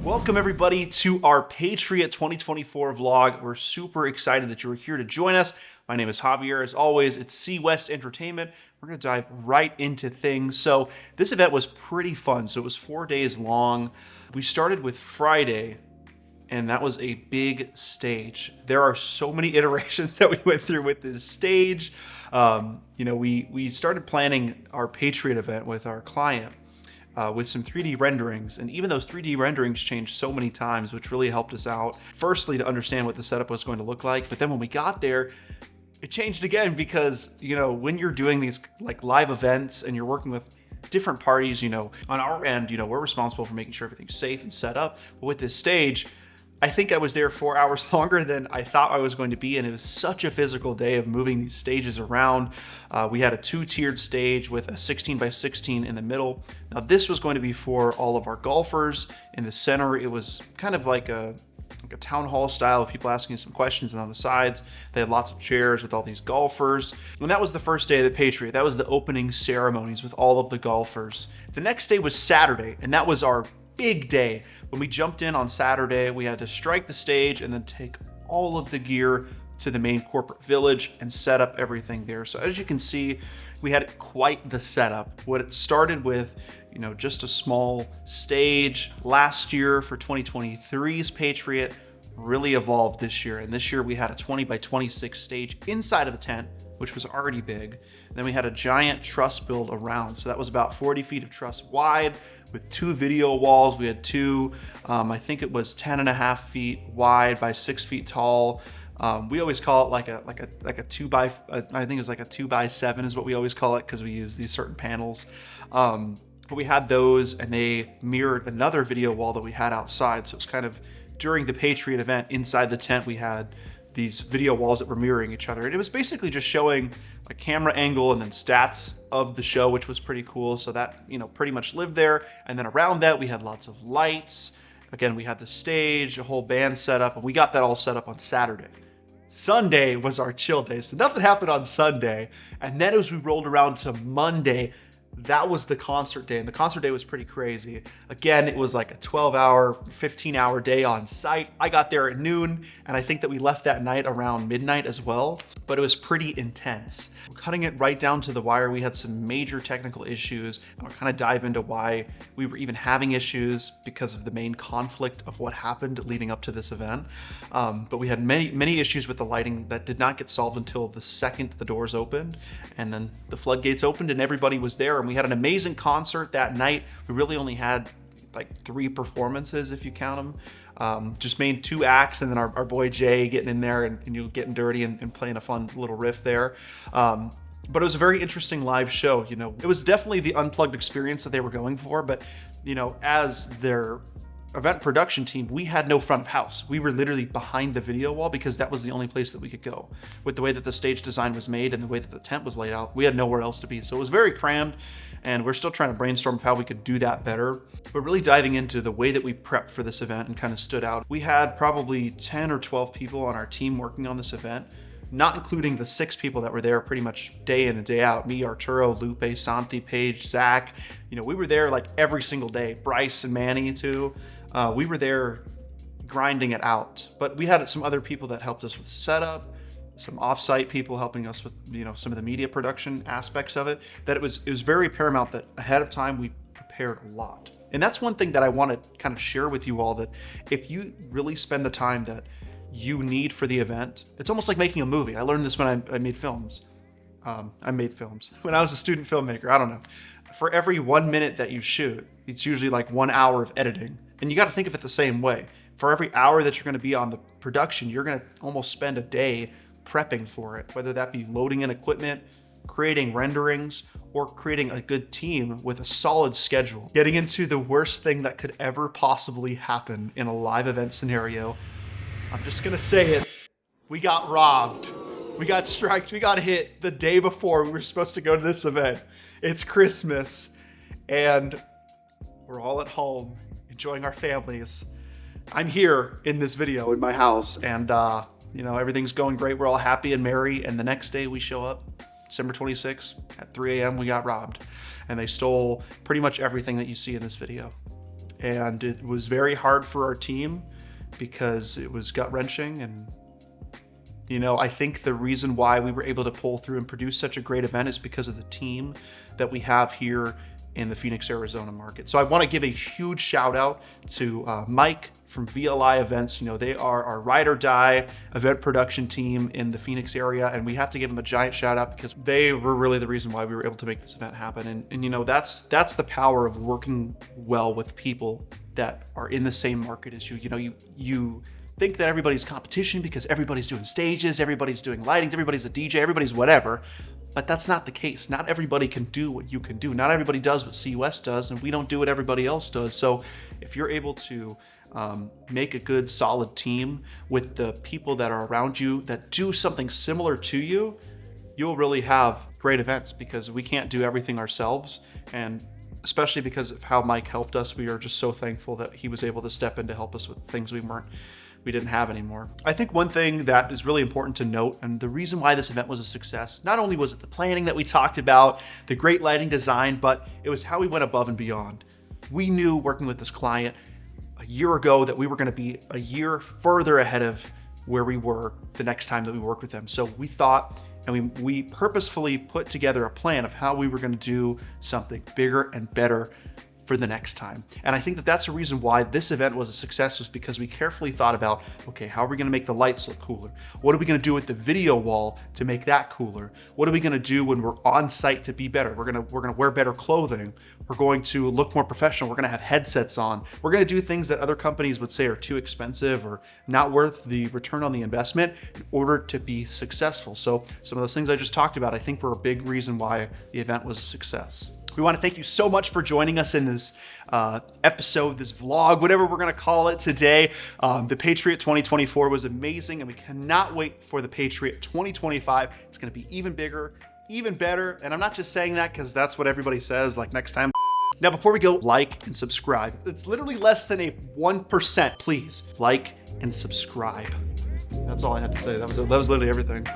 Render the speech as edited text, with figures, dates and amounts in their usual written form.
Welcome everybody to our Patriot 2024 vlog. We're super excited that you're here to join us. My name is Javier. As always, it's C West Entertainment. We're going to dive right into things. So this event was pretty fun. So it was 4 days long. We started with Friday, and that was a big stage. There are so many iterations that we went through with this stage. We started planning our Patriot event with our client. With some 3D renderings, and even those 3D renderings changed so many times, which really helped us out. Firstly, to understand what the setup was going to look like, but then when we got there, it changed again because, when you're doing these like live events and you're working with different parties, on our end, we're responsible for making sure everything's safe and set up. But with this stage, I think I was there 4 hours longer than I thought I was going to be, and it was such a physical day of moving these stages around. We had a 2-tiered stage with a 16 by 16 in the middle. Now this was going to be for all of our golfers. In the center, it was kind of like a town hall style of people asking some questions, and on the sides, they had lots of chairs with all these golfers. And that was the first day of the Patriot. That was the opening ceremonies with all of the golfers. The next day was Saturday, and that was our big day. When we jumped in on Saturday, we had to strike the stage and then take all of the gear to the main corporate village and set up everything there. So as you can see, we had quite the setup. What it started with, just a small stage last year for 2023's Patriot really evolved this year. And this year we had a 20 by 26 stage inside of a tent, which was already big. And then we had a giant truss build around. So that was about 40 feet of truss wide with 2 video walls. We had 2, I think it was 10.5 feet wide by 6 feet tall. We always call it like a 2 by, I think it's like a 2 by 7 is what we always call it, because we use these certain panels. But we had those, and they mirrored another video wall that we had outside. So it was kind of during the Patriot event inside the tent, we had these video walls that were mirroring each other. And it was basically just showing a camera angle and then stats of the show, which was pretty cool. So that, pretty much lived there. And then around that, we had lots of lights. Again, we had the stage, a whole band set up, and we got that all set up on Saturday. Sunday was our chill day. So nothing happened on Sunday. And then as we rolled around to Monday, that was the concert day, and the concert day was pretty crazy. Again, it was like a 12-hour, 15-hour day on site. I got there at noon, and I think that we left that night around midnight as well, but it was pretty intense. We're cutting it right down to the wire. We had some major technical issues, and I'll kind of dive into why we were even having issues because of the main conflict of what happened leading up to this event. But we had many issues with the lighting that did not get solved until the second the doors opened, and then the floodgates opened and everybody was there. And we had an amazing concert that night. We really only had like 3 performances, if you count them. Just made 2 acts, and then our boy Jay getting in there and getting dirty and playing a fun little riff there. But it was a very interesting live show. It was definitely the unplugged experience that they were going for, but as their event production team, we had no front of house. We were literally behind the video wall because that was the only place that we could go. With the way that the stage design was made and the way that the tent was laid out, we had nowhere else to be. So it was very crammed, and we're still trying to brainstorm how we could do that better. But really diving into the way that we prepped for this event and kind of stood out. We had probably 10 or 12 people on our team working on this event, not including the 6 people that were there pretty much day in and day out. Me, Arturo, Lupe, Santi, Paige, Zach. We were there like every single day. Bryce and Manny too. We were there grinding it out. But we had some other people that helped us with setup, some off-site people helping us with some of the media production aspects of it. That it was very paramount that ahead of time we prepared a lot. And that's one thing that I want to kind of share with you all, that if you really spend the time that you need for the event, it's almost like making a movie. I learned this when I made films. When I was a student filmmaker. I don't know. For every 1 minute that you shoot, it's usually like 1 hour of editing. And you got to think of it the same way. For every hour that you're going to be on the production, you're going to almost spend a day prepping for it, whether that be loading in equipment, creating renderings, or creating a good team with a solid schedule. Getting into the worst thing that could ever possibly happen in a live event scenario, I'm just gonna say it, we got robbed. We got striked, we got hit the day before we were supposed to go to this event. It's Christmas, and we're all at home enjoying our families. I'm here in this video in my house, and everything's going great. We're all happy and merry, and the next day we show up, December 26th at 3 a.m. we got robbed, and they stole pretty much everything that you see in this video. and it was very hard for our team because it was gut-wrenching. And I think the reason why we were able to pull through and produce such a great event is because of the team that we have here in the Phoenix, Arizona market. So I want to give a huge shout out to Mike from VLI Events. They are our ride or die event production team in the Phoenix area, and we have to give them a giant shout out because they were really the reason why we were able to make this event happen. And that's the power of working well with people that are in the same market as you. You think that everybody's competition because everybody's doing stages, everybody's doing lighting, everybody's a DJ, everybody's whatever. But that's not the case. Not everybody can do what you can do. Not everybody does what CUS does, and we don't do what everybody else does. So if you're able to make a good, solid team with the people that are around you that do something similar to you, you'll really have great events, because we can't do everything ourselves. And especially because of how Mike helped us, we are just so thankful that he was able to step in to help us with things we didn't have anymore. I think one thing that is really important to note, and the reason why this event was a success, not only was it the planning that we talked about, the great lighting design, but it was how we went above and beyond. We knew working with this client a year ago that we were gonna be a year further ahead of where we were the next time that we worked with them. So we thought, and we purposefully put together a plan of how we were gonna do something bigger and better for the next time. And I think that that's the reason why this event was a success, was because we carefully thought about, okay, how are we gonna make the lights look cooler? What are we gonna do with the video wall to make that cooler? What are we gonna do when we're on site to be better? We're gonna wear better clothing. We're going to look more professional. We're gonna have headsets on. We're gonna do things that other companies would say are too expensive or not worth the return on the investment in order to be successful. So some of those things I just talked about, I think were a big reason why the event was a success. We want to thank you so much for joining us in this episode, this vlog, whatever we're going to call it today. The Patriot 2024 was amazing, and we cannot wait for the Patriot 2025. It's going to be even bigger, even better. And I'm not just saying that because that's what everybody says, like next time. Now, before we go, like and subscribe. It's literally less than a 1%. Please like and subscribe. That's all I had to say. That was literally everything.